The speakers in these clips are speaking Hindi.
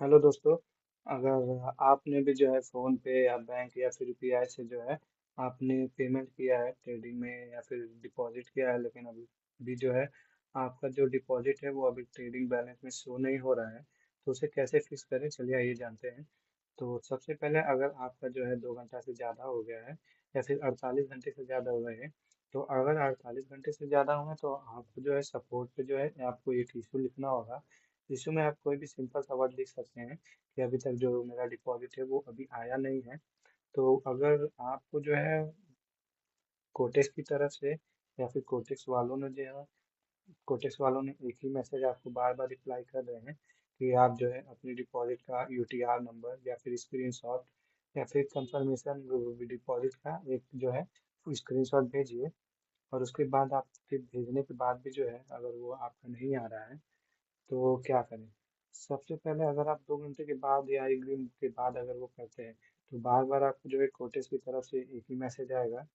हेलो दोस्तों। अगर आपने भी जो है फ़ोन पे या बैंक या फिर यूपीआई से जो है आपने पेमेंट किया है ट्रेडिंग में या फिर डिपॉजिट किया है, लेकिन अभी भी जो है आपका जो डिपॉजिट है वो अभी ट्रेडिंग बैलेंस में शो नहीं हो रहा है, तो उसे कैसे फिक्स करें, चलिए आइए जानते हैं। तो सबसे पहले अगर आपका जो है 2 घंटा से ज़्यादा हो गया है या फिर 48 घंटे से ज़्यादा हो गए हैं, तो अगर 48 घंटे से ज़्यादा हुए तो आपको जो है सपोर्ट पे जो है आपको एक इशू लिखना होगा। इशू में आप कोई भी सिंपल सा वर्ड लिख सकते हैं कि अभी तक जो मेरा डिपॉजिट है वो अभी आया नहीं है। तो अगर आपको जो है कोटेक्स की तरफ से या फिर कोटेक्स वालों ने एक ही मैसेज आपको बार बार रिप्लाई कर रहे हैं कि आप जो है अपनी डिपॉजिट का यूटीआर नंबर या फिर स्क्रीनशॉट या फिर कंफर्मेशन डिपॉजिट का एक जो है स्क्रीनशॉट भेजिए। और उसके बाद आपके भेजने के बाद भी जो है अगर वो आपका नहीं आ रहा है तो क्या करें। सबसे पहले अगर आप 2 घंटे के बाद या 1 दिन के बाद अगर वो करते हैं तो बार बार आपको जो है कोटेक्स की तरफ से एक ही मैसेज आएगा,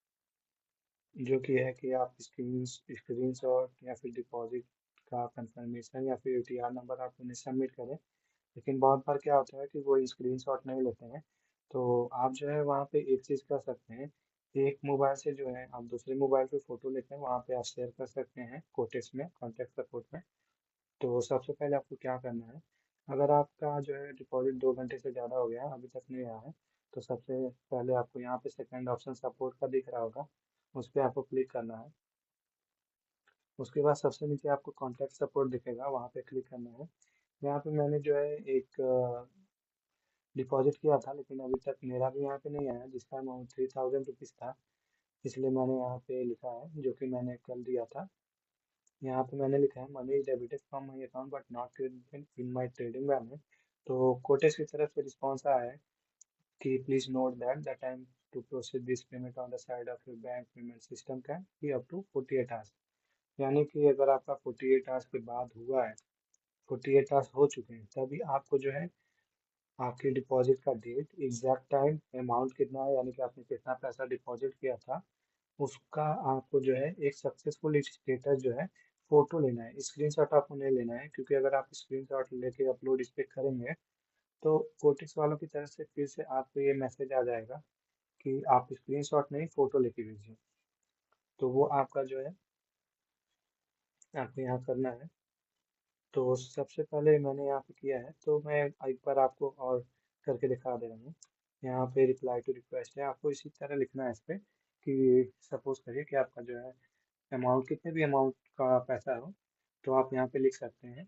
जो कि है कि आप स्क्रीनशॉट या फिर डिपॉजिट का कंफर्मेशन या फिर यूटीआर नंबर आप उन्हें सबमिट करें। लेकिन बहुत बार क्या होता है कि वो स्क्रीनशॉट नहीं लेते हैं। तो आप जो है वहाँ पे एक चीज़ कर सकते हैं, एक मोबाइल से जो है आप दूसरे मोबाइल पे फ़ोटो लेकर वहाँ पे आप शेयर कर सकते हैं कोटेक्स में, कॉन्टैक्ट सपोर्ट में। तो सबसे पहले आपको क्या करना है, अगर आपका जो है डिपॉजिट 2 घंटे से ज़्यादा हो गया है अभी तक नहीं आया है, तो सबसे पहले आपको यहाँ पे सेकंड ऑप्शन सपोर्ट का दिख रहा होगा, उस पर आपको क्लिक करना है। उसके बाद सबसे नीचे आपको कॉन्टैक्ट सपोर्ट दिखेगा, वहाँ पे क्लिक करना है। यहाँ पे मैंने जो है एक डिपॉजिट किया था, लेकिन अभी तक मेरा भी यहाँ पे नहीं आया, जिसका अमाउंट 3000 रुपीज़ था। इसलिए मैंने यहाँ पे लिखा है, जो कि मैंने कल दिया था। यहाँ पे मैंने लिखा है money is debited from my account but not credited in my trading balance. तो कोटेक्स की तरफ से रिस्पॉन्स आया है कि please note that the time to process this payment on the side of your bank payment system can be up to 48 hours. यानी कि अगर आपका 48 आवर्स के बाद हुआ है, 48 आवर्स हो चुके हैं, तभी आपको जो है आपके डिपॉजिट का डेट, एग्जैक्ट टाइम, अमाउंट कितना है यानी कि आपने कितना पैसा डिपॉजिट किया था, उसका आपको जो है एक सक्सेसफुल स्टेटस जो है फोटो लेना है। स्क्रीनशॉट आपको नहीं लेना है, क्योंकि अगर आप स्क्रीनशॉट लेके अपलोड इस पे करेंगे तो कोटिक्स वालों की तरफ से फिर से आपको ये मैसेज आ जाएगा कि आप स्क्रीनशॉट नहीं फोटो लेके भेजिए। तो वो आपका जो है आपको यहाँ करना है। तो सबसे पहले मैंने यहाँ पे किया है, तो मैं एक बार आपको और करके दिखा दे रहा हूँ। यहाँ पे रिप्लाई टू रिक्वेस्ट है, आपको इसी तरह लिखना है इस पे कि सपोज करिए कि आपका जो है अमाउंट, कितने भी अमाउंट का पैसा हो, तो आप यहाँ पे लिख सकते हैं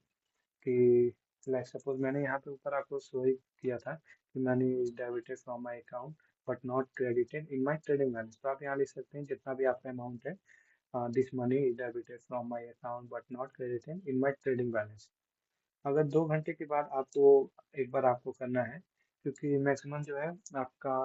कि लाइक सपोज मैंने यहाँ पे ऊपर आपको शो ही किया था कि money is debited from my account but not credited in my trading balance. तो आप यहाँ लिख सकते हैं जितना भी आपका अमाउंट है, this money is debited from my account but not credited in my trading balance. अगर 2 घंटे के बाद आपको एक बार आपको करना है, क्योंकि मैक्सिमम जो है आपका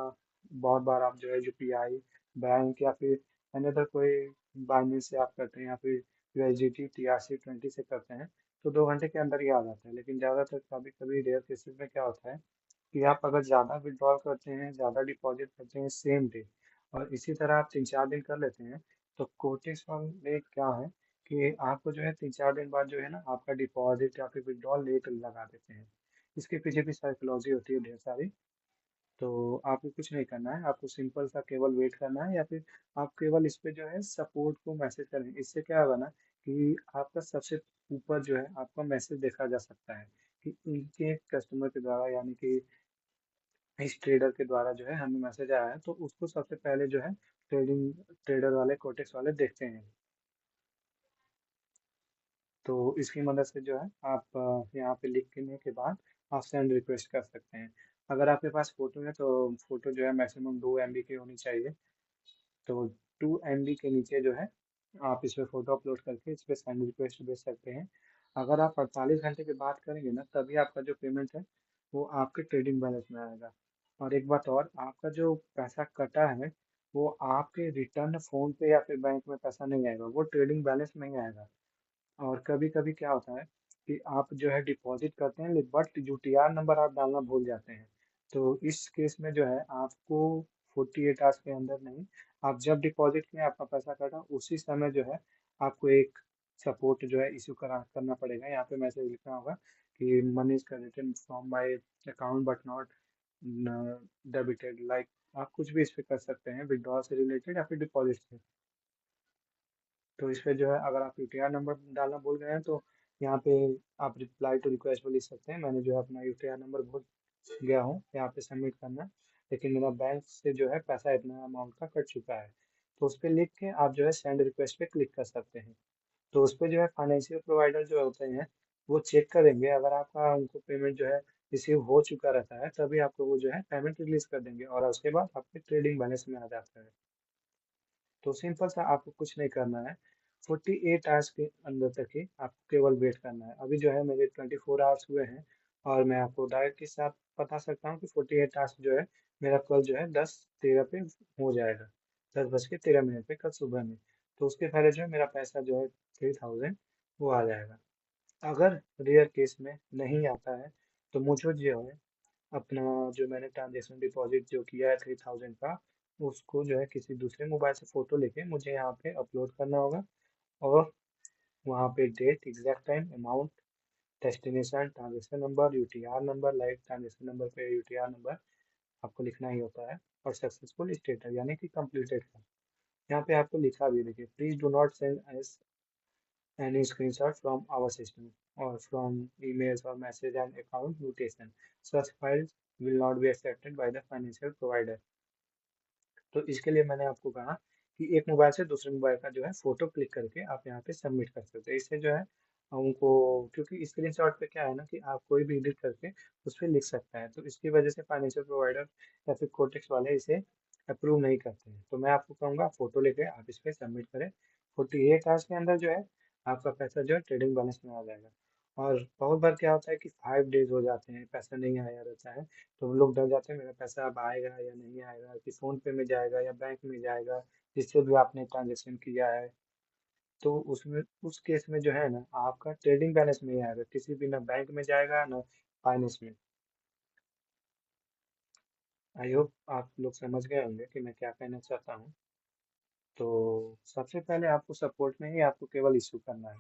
बहुत बार आप जो है यूपीआई, बैंक या फिर अनदर कोई बाइनेंस से आप करते हैं या फिर यूएसडीटी TRC20 से करते हैं, तो 2 घंटे के अंदर ही आ जाता है। लेकिन ज़्यादातर कभी कभी रेयर केसेस में क्या होता है कि आप अगर ज़्यादा विड्रॉल करते हैं, ज़्यादा डिपॉजिट करते हैं सेम डे, और इसी तरह आप 3-4 दिन कर लेते हैं, तो कोटेक्स में क्या है कि आपको जो है 3-4 दिन बाद जो है ना आपका डिपॉजिट या फिर विड्रॉल लेट लगा देते हैं। इसके पीछे भी साइकोलॉजी होती है ढेर सारी। तो आपको कुछ नहीं करना है, आपको सिंपल सा केवल वेट करना है, या फिर आप केवल इस पे जो है सपोर्ट को मैसेज करें। इससे क्या होगा ना कि आपका सबसे ऊपर जो है आपका मैसेज देखा जा सकता है कि इनके कस्टमर के द्वारा, यानी कि इस ट्रेडर के द्वारा जो है हमें मैसेज आया है, तो उसको सबसे पहले जो है ट्रेडर वाले, कोटेक्स वाले देखते हैं। तो इसकी मदद से जो है आप यहाँ पे लिखने के बाद आप सेंड रिक्वेस्ट कर सकते हैं। अगर आपके पास फ़ोटो है तो फ़ोटो जो है मैक्सिमम 2 MB की होनी चाहिए। तो 2 MB के नीचे जो है आप इस पे फ़ोटो अपलोड करके इस पे सेंड रिक्वेस्ट भेज सकते हैं। अगर आप 48 घंटे की बात करेंगे ना, तभी आपका जो पेमेंट है वो आपके ट्रेडिंग बैलेंस में आएगा। और एक बात और, आपका जो पैसा कटा है वो आपके रिटर्न फ़ोन पे या फिर बैंक में पैसा नहीं आएगा, वो ट्रेडिंग बैलेंस में ही आएगा। और कभी-कभी क्या होता है कि आप जो है डिपॉज़िट करते हैं बट यूटीआर नंबर आप डालना भूल जाते हैं। तो इस केस में जो है आपको 48 आवर्स के अंदर नहीं, आप जब डिपॉज़िट किए आपका पैसा कटा उसी समय जो है आपको एक सपोर्ट जो है इशू करना पड़ेगा। यहाँ पे मैसेज लिखना होगा कि money is credited from my account but not debited. Like आप कुछ भी इस पे कर सकते हैं, विड्रॉल से रिलेटेड या फिर डिपॉजिट से। तो इस पे जो है अगर आप यूटीआर नंबर डालना भूल गए हैं तो यहाँ पे आप रिप्लाई टू रिक्वेस्ट पे लिख सकते हैं, मैंने जो है अपना यूटीआर नंबर भूल गया हूँ, यहाँ पे सबमिट करना है, लेकिन मेरा बैंक से जो है पैसा इतना अमाउंट का कट चुका है। तो उस पर लिख के आप जो है सेंड रिक्वेस्ट पे क्लिक कर सकते हैं। तो उस पे जो है फाइनेंशियल प्रोवाइडर जो होते हैं वो चेक करेंगे, अगर आपका उनको पेमेंट जो है रिसीव हो चुका रहता है तभी आपको वो जो है पेमेंट रिलीज कर देंगे और उसके बाद आपके ट्रेडिंग बैलेंस में आ जाता है। तो सिंपल सा आपको कुछ नहीं करना है, 48 आवर्स के अंदर तक ही आपको केवल वेट करना है। अभी जो है मेरे 24 आवर्स हुए हैं और मैं आपको डायरेक्ट के साथ बता सकता हूँ कि 48 आवर्स जो है मेरा कल जो है 10:13 पे हो जाएगा, 10:13 पे कल सुबह में। तो उसके पहले जो है मेरा पैसा जो है 3000 वो आ जाएगा। अगर रेयर केस में नहीं आता है तो मुझे जो है अपना जो मैंने ट्रांजेक्शन डिपॉजिट जो किया है 3000 का, उसको जो है किसी दूसरे मोबाइल से फोटो लेके मुझे यहाँ पे अपलोड करना होगा और वहाँ पे date, exact time, amount, destination, transaction number, UTR number, like transaction number पे यूटीआर नंबर आपको लिखना ही होता है, और सक्सेसफुल स्टेटस यानी कि कंप्लीटेड का। यहाँ पे आपको लिखा भी देखिए, please do not send S any screenshot from our system or from emails or message and account mutation. Such files will not be accepted by the financial provider. तो इसके लिए मैंने आपको कहा कि एक मोबाइल से दूसरे मोबाइल का जो है फोटो क्लिक करके आप यहाँ पे सबमिट कर सकते हैं। इससे जो है उनको, क्योंकि स्क्रीनशॉट पे क्या है ना कि आप कोई भी एडिट करके उस पर लिख सकता है, तो इसकी वजह से फाइनेंशियल प्रोवाइडर या फिर कोटेक्स वाले इसे अप्रूव नहीं करते हैं। तो मैं आपको कहूँगा फोटो लेके आप इस पर सबमिट करें, 48 आवर्स के अंदर जो है आपका पैसा जो है ट्रेडिंग बैलेंस में आ जाएगा। और बहुत बार क्या होता है कि 5 डेज हो जाते हैं पैसा नहीं आया रहता है, तो लोग डर जाते हैं मेरा पैसा अब आएगा या नहीं आएगा, कि फोन पे में जाएगा या बैंक में जाएगा जिससे भी आपने ट्रांजेक्शन किया है। तो उसमें उस केस में जो है ना आपका ट्रेडिंग बैलेंस में ही आएगा, किसी भी ना बैंक में जाएगा ना फाइनेंस में। आई होप आप लोग समझ गए होंगे कि मैं क्या कहना चाहता हूँ। तो सबसे पहले आपको सपोर्ट में ही आपको केवल इशू करना है,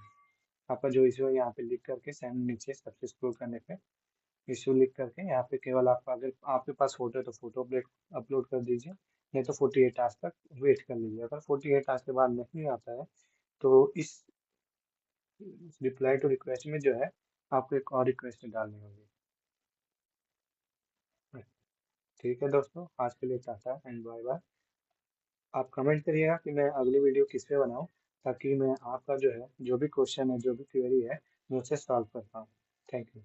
आपका जो इशू है यहाँ पे लिख करके सेंड, नीचे सबसे स्क्रॉल करने पे इशू लिख करके यहाँ पे केवल आपका, अगर आपके पास फोटो है तो फोटो अपडेट अपलोड कर दीजिए, नहीं तो 48 आवर्स तक वेट कर लीजिए। अगर 48 आवर्स के बाद नहीं आता है तो इस रिप्लाई टू रिक्वेस्ट में जो है आपको एक और रिक्वेस्ट डालनी होगी। ठीक है दोस्तों, आज के लिए टाटा एंड बाय बाय। आप कमेंट करिएगा कि मैं अगली वीडियो किस पे बनाऊँ, ताकि मैं आपका जो है जो भी क्वेश्चन है जो भी क्वेरी है मैं उसे सॉल्व कर पाऊँ। Thank you.